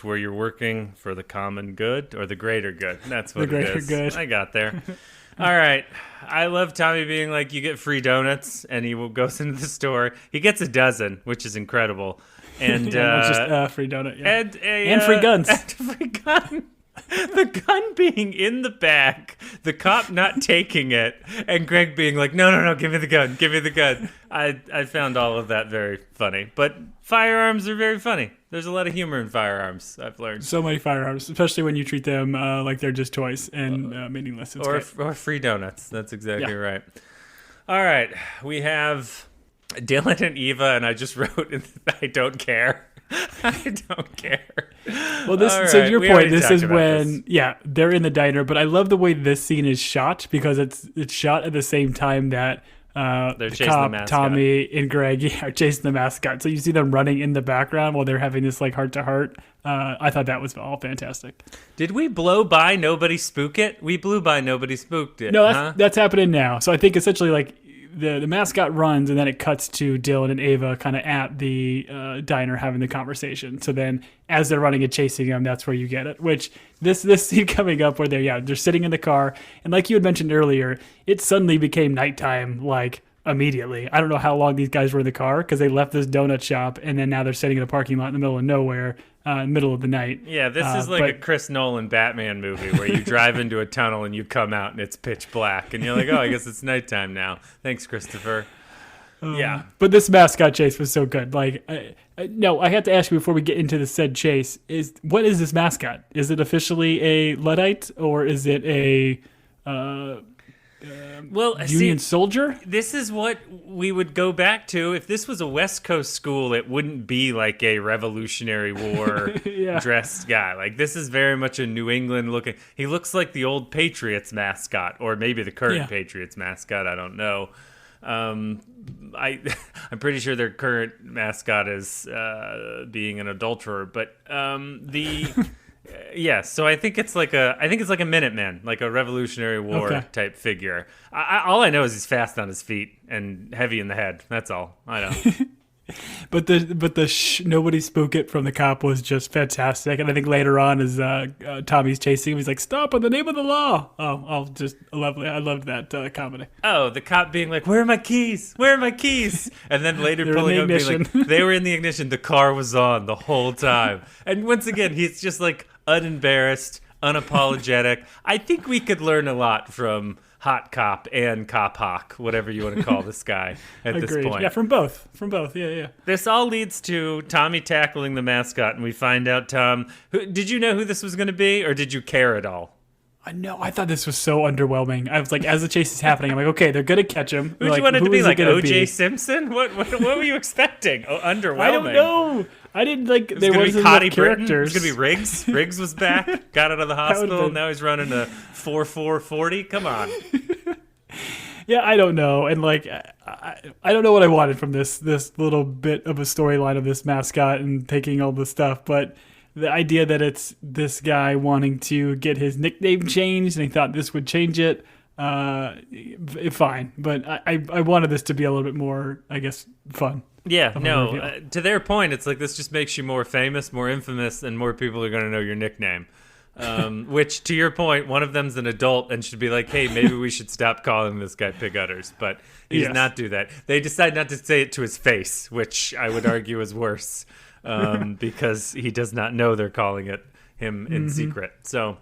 where you're working for the common good or the greater good. That's what it is. The greater good. I got there. All right. I love Tommy being like, you get free donuts, and he goes into the store. He gets a dozen, which is incredible. And just free donut, yeah. And free guns. And a free gun. The gun being in the bag, the cop not taking it, and Greg being like, no, give me the gun. I found all of that very funny. But firearms are very funny. There's a lot of humor in firearms, I've learned. So many firearms, especially when you treat them like they're just toys and meaningless. Or free donuts. That's exactly right. All right, we have Dylan and Eva, and I just wrote, I don't care. I don't care. Well, so to your point, this is when, they're in the diner. But I love the way this scene is shot because it's shot at the same time that they're chasing cop, the mascot. Tommy and Greg are chasing the mascot. So you see them running in the background while they're having this heart-to-heart. I thought that was all fantastic. Did we blow by Nobody Spook It? We blew by Nobody Spooked It. No, that's happening now. So I think essentially the mascot runs, and then it cuts to Dylan and Ava kind of at the diner having the conversation. So then as they're running and chasing them, that's where you get it. Which this scene coming up where they're sitting in the car, and like you had mentioned earlier, it suddenly became nighttime immediately. I don't know how long these guys were in the car because they left this donut shop, and then now they're sitting in a parking lot in the middle of nowhere. Middle of the night. Yeah, this is a Chris Nolan Batman movie where you drive into a tunnel and you come out and it's pitch black. And you're like, oh, I guess it's nighttime now. Thanks, Christopher. Yeah. But this mascot chase was so good. I have to ask you before we get into the said chase, what is this mascot? Is it officially a Luddite or is it a Union soldier? This is what we would go back to. If this was a West Coast school, it wouldn't be like a Revolutionary War dressed guy. This is very much a New England looking. He looks like the old Patriots mascot, or maybe the current Patriots mascot. I don't know. I'm pretty sure their current mascot is being an adulterer, but yeah. So I think it's like a Minuteman, like a Revolutionary War type figure. All I know is he's fast on his feet and heavy in the head. That's all I know. But the nobody spoke it from the cop was just fantastic, and I think later on as Tommy's chasing him, he's like, "Stop in the name of the law!" Oh, just lovely. I loved that comedy. Oh, the cop being like, "Where are my keys? Where are my keys?" And then later pulling up, being like, "They were in the ignition. The car was on the whole time." And once again, he's just like unembarrassed, unapologetic. I think we could learn a lot from Hot Cop and Cop Hawk, whatever you want to call this guy at Agreed. this point. Yeah, from both. Yeah. This all leads to Tommy tackling the mascot, and we find out, Tom, did you know who this was going to be, or did you care at all? No, I thought this was so underwhelming. I was like, as the chase is happening, I'm like, okay, they're going to catch him. Who'd you want it to be, like O.J. Simpson? What were you expecting? Oh, underwhelming. I don't know. I didn't like. There wasn't enough characters. It was going to be Riggs. Riggs was back, got out of the hospital. Now he's running a 4.40. Come on. Yeah, I don't know, and like, I don't know what I wanted from this little bit of a storyline of this mascot and taking all this stuff, but the idea that it's this guy wanting to get his nickname changed and he thought this would change it, fine. But I wanted this to be a little bit more, I guess, fun. Yeah, no, to their point, it's like this just makes you more famous, more infamous, and more people are going to know your nickname. Which, to your point, one of them's an adult and should be like, hey, maybe we should stop calling this guy Pig Utters. But he does not do that. They decide not to say it to his face, which I would argue is worse, because he does not know they're calling it him in secret. So,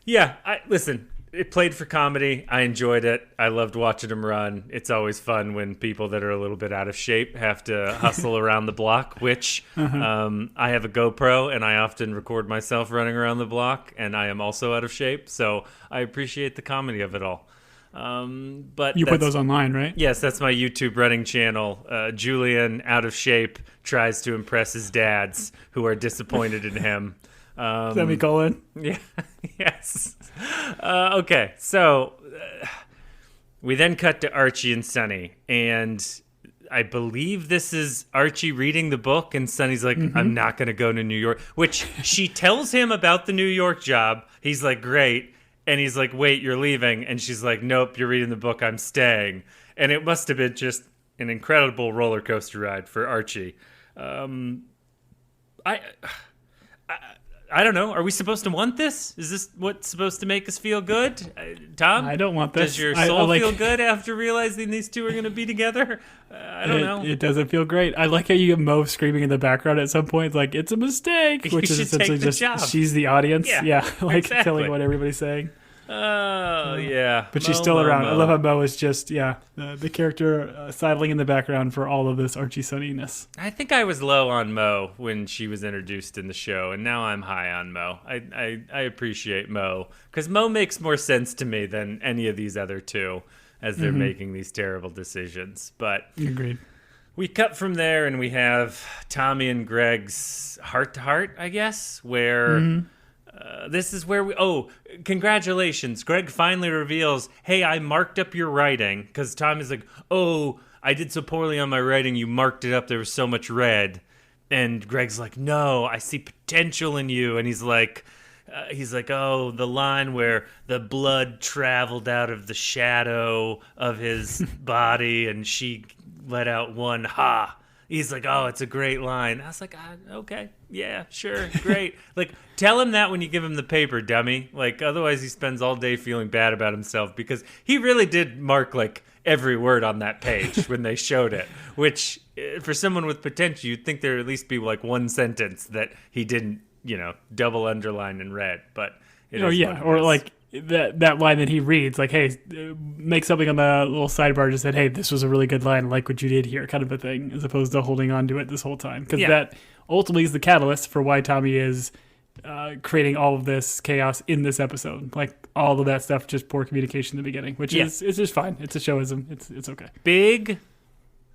yeah, listen. It played for comedy. I enjoyed it. I loved watching him run. It's always fun when people that are a little bit out of shape have to hustle around the block, which I have a GoPro, and I often record myself running around the block, and I am also out of shape, so I appreciate the comedy of it all. But you put those online, right? Yes, that's my YouTube running channel. Julian, out of shape, tries to impress his dads, who are disappointed in him. Semicolon. Yeah. Yes. Okay. So we then cut to Archie and Sonny, and I believe this is Archie reading the book, and Sonny's like, I'm not going to go to New York, which she tells him about the New York job. He's like, great. And he's like, wait, you're leaving. And she's like, nope, you're reading the book. I'm staying. And it must have been just an incredible roller coaster ride for Archie. I don't know. Are we supposed to want this? Is this what's supposed to make us feel good? Tom? I don't want this. Does your soul feel good after realizing these two are going to be together? I don't know. It doesn't feel great. I like how you get Mo screaming in the background at some point, like, it's a mistake, which is essentially just she's the audience. Yeah, like exactly. Telling what everybody's saying. Oh, yeah. But she's still around. I love how Mo is just, the character sidling in the background for all of this Archie sunniness. I think I was low on Mo when she was introduced in the show, and now I'm high on Mo. I appreciate Mo, because Mo makes more sense to me than any of these other two as they're making these terrible decisions. But agreed. We cut from there, and we have Tommy and Greg's heart-to-heart, I guess, where... this is where congratulations. Greg finally reveals, hey, I marked up your writing. Because Tom is like, oh, I did so poorly on my writing. You marked it up. There was so much red. And Greg's like, no, I see potential in you. And he's like, oh, the line where the blood traveled out of the shadow of his body and she let out one ha. He's like, oh, it's a great line. I was like, okay, yeah, sure, great. Like, tell him that when you give him the paper, dummy. Like, otherwise he spends all day feeling bad about himself, because he really did mark, like, every word on that page when they showed it, which, for someone with potential, you'd think there would at least be, like, one sentence that he didn't, double underline and read, but it is yeah, or, like, that line that he reads, like, hey, make something on the little sidebar just said, hey, this was a really good line, like what you did here, kind of a thing, as opposed to holding on to it this whole time. Because that ultimately is the catalyst for why Tommy is creating all of this chaos in this episode. Like, all of that stuff, just poor communication in the beginning, which is it's just fine. It's a showism. It's okay. Big,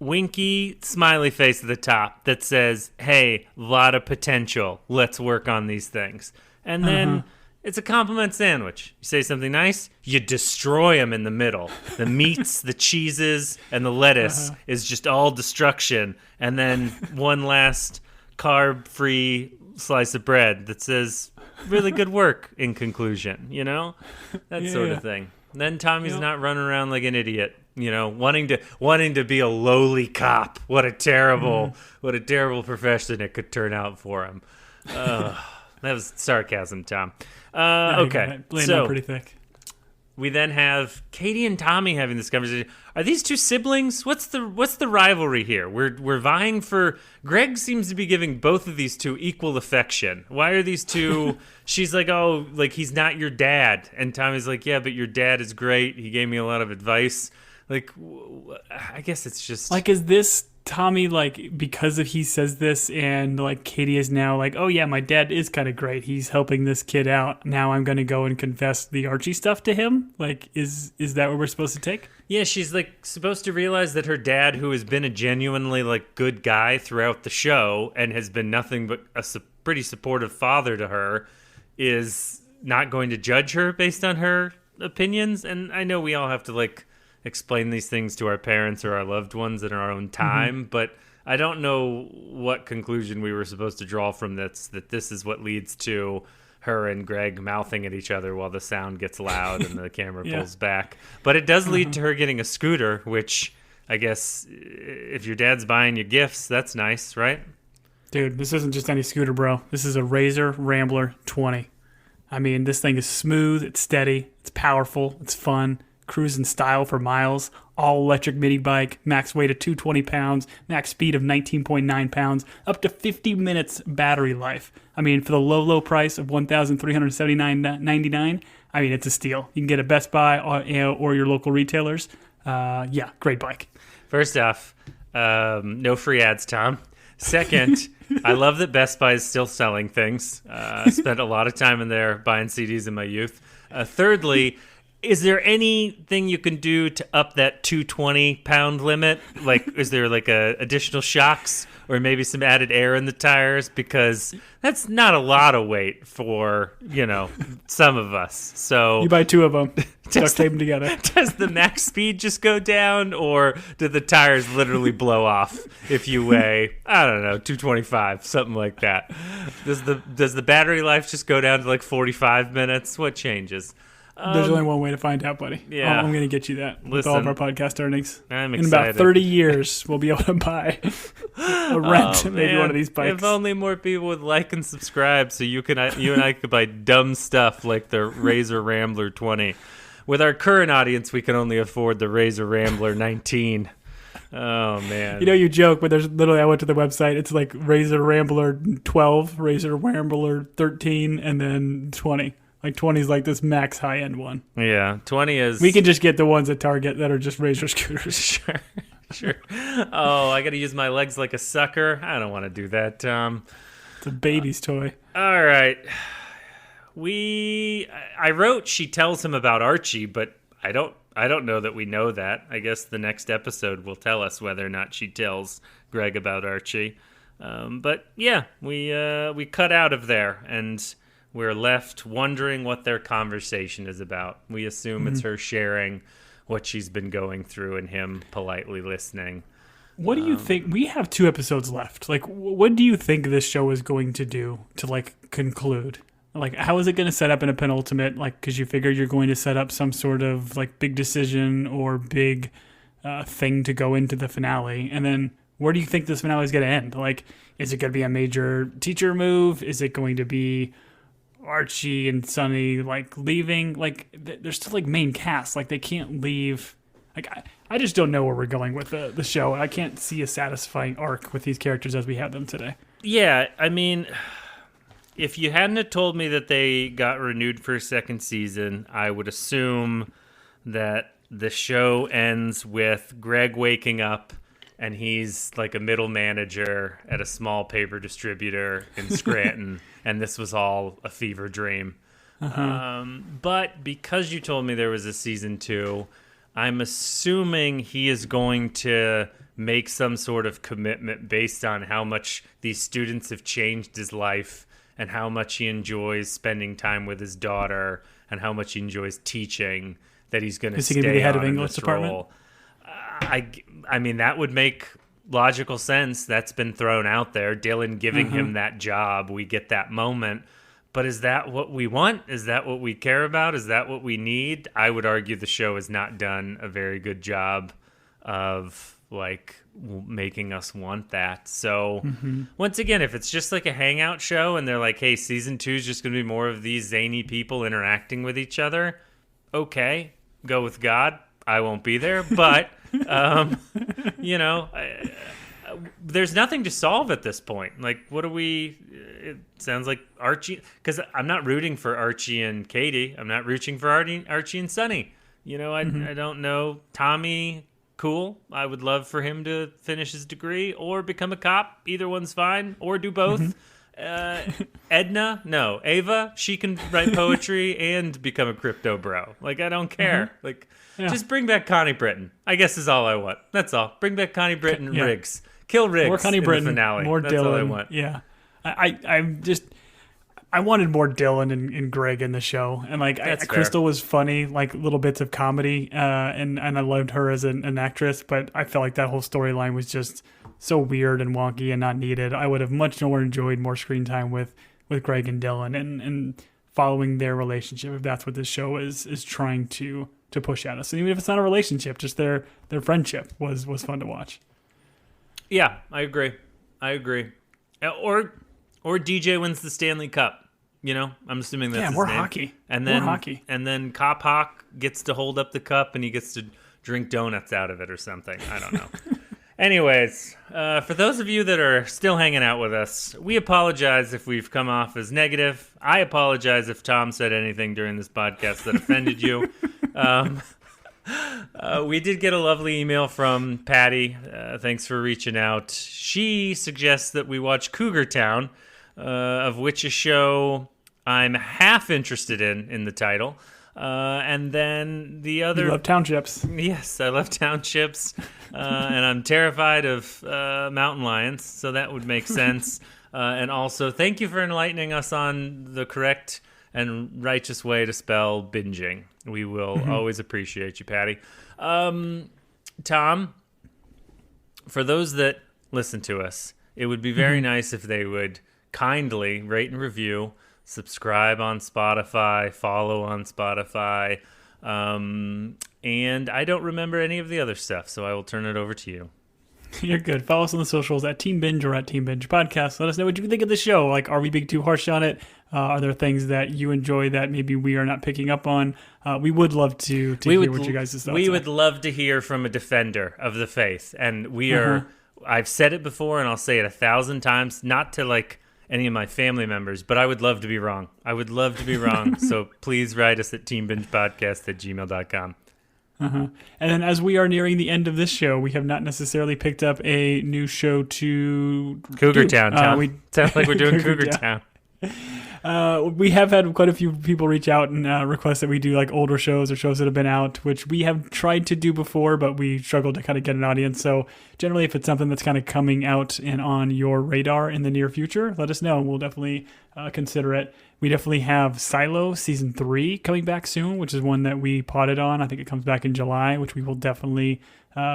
winky, smiley face at the top that says, hey, lot of potential. Let's work on these things. And then... It's a compliment sandwich. You say something nice, you destroy them in the middle. The meats, the cheeses, and the lettuce is just all destruction. And then one last carb-free slice of bread that says, really good work in conclusion, you know? That sort of thing. Then Tommy's not running around like an idiot, you know, wanting to be a lowly cop. What a terrible profession it could turn out for him. That was sarcasm, Tom. Okay, so pretty thick. We then have Katie and Tommy having this conversation. Are these two siblings? What's the rivalry here? We're vying for. Greg seems to be giving both of these two equal affection. Why are these two? She's like, oh, like he's not your dad, and Tommy's like, yeah, but your dad is great. He gave me a lot of advice. Like, I guess it's just like, is this Tommy, like, because of he says this and like Katie is now like, oh yeah, my dad is kind of great, he's helping this kid out, now I'm gonna go and confess the Archie stuff to him? Like, is that what we're supposed to take? Yeah, she's like supposed to realize that her dad, who has been a genuinely like good guy throughout the show and has been nothing but a pretty supportive father to her, is not going to judge her based on her opinions. And I know we all have to like explain these things to our parents or our loved ones in our own time, but I don't know what conclusion we were supposed to draw from this, that this is what leads to her and Greg mouthing at each other while the sound gets loud and the camera pulls back. But it does lead to her getting a scooter, which I guess if your dad's buying you gifts, that's nice, right? Dude, this isn't just any scooter, bro. This is a Razor Rambler 20. I mean, this thing is smooth, it's steady, it's powerful, it's fun. Cruise in style for miles, all-electric mini bike, max weight of 220 pounds, max speed of 19.9 pounds, up to 50 minutes battery life. I mean, for the low price of $1,379.99, I mean, it's a steal. You can get at Best Buy or your local retailers. Yeah, great bike. First off, no free ads, Tom. Second, I love that Best Buy is still selling things. I spent a lot of time in there buying CDs in my youth. Thirdly, is there anything you can do to up that 220-pound limit? Like, is there like additional shocks or maybe some added air in the tires? Because that's not a lot of weight for, you know, some of us. So you buy two of them, duct tape them together. Does the max speed just go down, or do the tires literally blow off if you weigh, I don't know, 225, something like that? Does the battery life just go down to like 45 minutes? What changes? There's only one way to find out, buddy. Yeah. I'm going to get you that with all of our podcast earnings. I'm excited. In about 30 years, we'll be able to buy a rent, maybe one of these bikes. If only more people would like and subscribe so you and I could buy dumb stuff like the Razor Rambler 20. With our current audience, we can only afford the Razor Rambler 19. Oh, man. You know, you joke, but there's literally, I went to the website, it's like Razor Rambler 12, Razor Rambler 13, and then 20. Like 20 is like this max high-end one. Yeah, 20 is... We can just get the ones at Target that are just Razor scooters. Sure. Oh, I got to use my legs like a sucker. I don't want to do that, Tom. It's a baby's toy. All right. I wrote she tells him about Archie, but I don't know that we know that. I guess the next episode will tell us whether or not she tells Greg about Archie. But yeah, we cut out of there and we're left wondering what their conversation is about. We assume it's her sharing what she's been going through and him politely listening. What do you think? We have 2 episodes left. Like, what do you think this show is going to do to, like, conclude? Like, how is it going to set up in a penultimate? Like, because you figure you're going to set up some sort of, like, big decision or big thing to go into the finale. And then where do you think this finale is going to end? Like, is it going to be a major teacher move? Is it going to be Archie and Sonny like leaving? Like, they're still like main cast. Like, they can't leave. Like, I just don't know where we're going with the show. I can't see a satisfying arc with these characters as we have them today. Yeah, I mean, if you hadn't have told me that they got renewed for a second season, I would assume that the show ends with Greg waking up and he's like a middle manager at a small paper distributor in Scranton, and this was all a fever dream. But because you told me there was a season 2, I'm assuming he is going to make some sort of commitment based on how much these students have changed his life and how much he enjoys spending time with his daughter and how much he enjoys teaching, that he's going to stay the head on of in English this department? role. I mean, that would make logical sense. That's been thrown out there. Dylan giving him that job, we get that moment. But is that what we want? Is that what we care about? Is that what we need? I would argue the show has not done a very good job of like making us want that. So once again, if it's just like a hangout show and they're like, hey, season 2 is just going to be more of these zany people interacting with each other, okay, go with God. I won't be there. But, you know, there's nothing to solve at this point. Like, what are we... It sounds like Archie... Because I'm not rooting for Archie and Katie. I'm not rooting for Archie and Sunny. You know, I don't know. Tommy, cool. I would love for him to finish his degree or become a cop. Either one's fine. Or do both. Edna, no. Ava, she can write poetry and become a crypto bro. Like, I don't care. Like, just bring back Connie Britton, I guess is all I want. That's all. Bring back Connie Britton and Riggs. Kill Riggs More Connie in Britton, the finale. more That's Dylan. all I want. Yeah. I wanted more Dylan and Greg in the show. And like Crystal was funny, like little bits of comedy, and I loved her as an actress, but I felt like that whole storyline was just so weird and wonky and not needed. I would have much more enjoyed more screen time with Greg and Dylan and following their relationship, if that's what this show is trying to push at us. And even if it's not a relationship, just their friendship was fun to watch. Yeah, I agree. Or DJ wins the Stanley Cup. You know, I'm assuming that's his name. Hockey. And then more hockey. And then Cop Hawk gets to hold up the cup and he gets to drink donuts out of it or something. I don't know. Anyways, for those of you that are still hanging out with us, we apologize if we've come off as negative. I apologize if Tom said anything during this podcast that offended you. We did get a lovely email from Patty. Thanks for reaching out. She suggests that we watch Cougar Town, of which a show I'm half interested in the title. And then the other... You love townships. Yes, I love townships. And I'm terrified of mountain lions, so that would make sense. And also, thank you for enlightening us on the correct and righteous way to spell binging. We will always appreciate you, Patty. Tom, for those that listen to us, it would be very nice if they would kindly rate and review, subscribe on Spotify, follow on Spotify, and I don't remember any of the other stuff, so I will turn it over to you. You're good. Follow us on the socials at Team Binge or at Team Binge Podcast. Let us know what you think of the show. Like, are we being too harsh on it? Are there things that you enjoy that maybe we are not picking up on? We would love to hear what you guys' thoughts are. We would love to hear from a defender of the faith, and we are. I've said it before, and I'll say it 1,000 times. Not to like any of my family members, but I would love to be wrong. I would love to be wrong. So please write us at teambingepodcast@gmail.com. And then as we are nearing the end of this show, we have not necessarily picked up a new show to Cougar Town. Sounds like we're doing Cougar Town. We have had quite a few people reach out and request that we do like older shows or shows that have been out, which we have tried to do before, but we struggled to kind of get an audience. So generally, if it's something that's kind of coming out and on your radar in the near future, let us know. We'll definitely consider it. We definitely have Silo Season 3 coming back soon, which is one that we potted on. I think it comes back in July, which we will definitely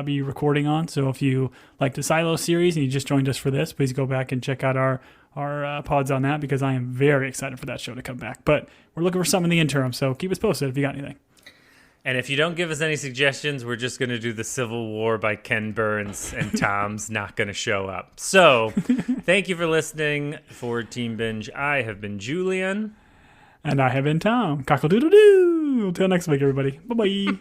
be recording on. So if you like the Silo series and you just joined us for this, please go back and check out our pods on that, because I am very excited for that show to come back. But we're looking for some in the interim, so keep us posted if you got anything. And if you don't give us any suggestions, we're just going to do the Civil War by Ken Burns, and Tom's not going to show up. So thank you for listening. For Team Binge, I have been Julian. And I have been Tom. Cockle-doodle-doo. Until next week, everybody. Bye-bye.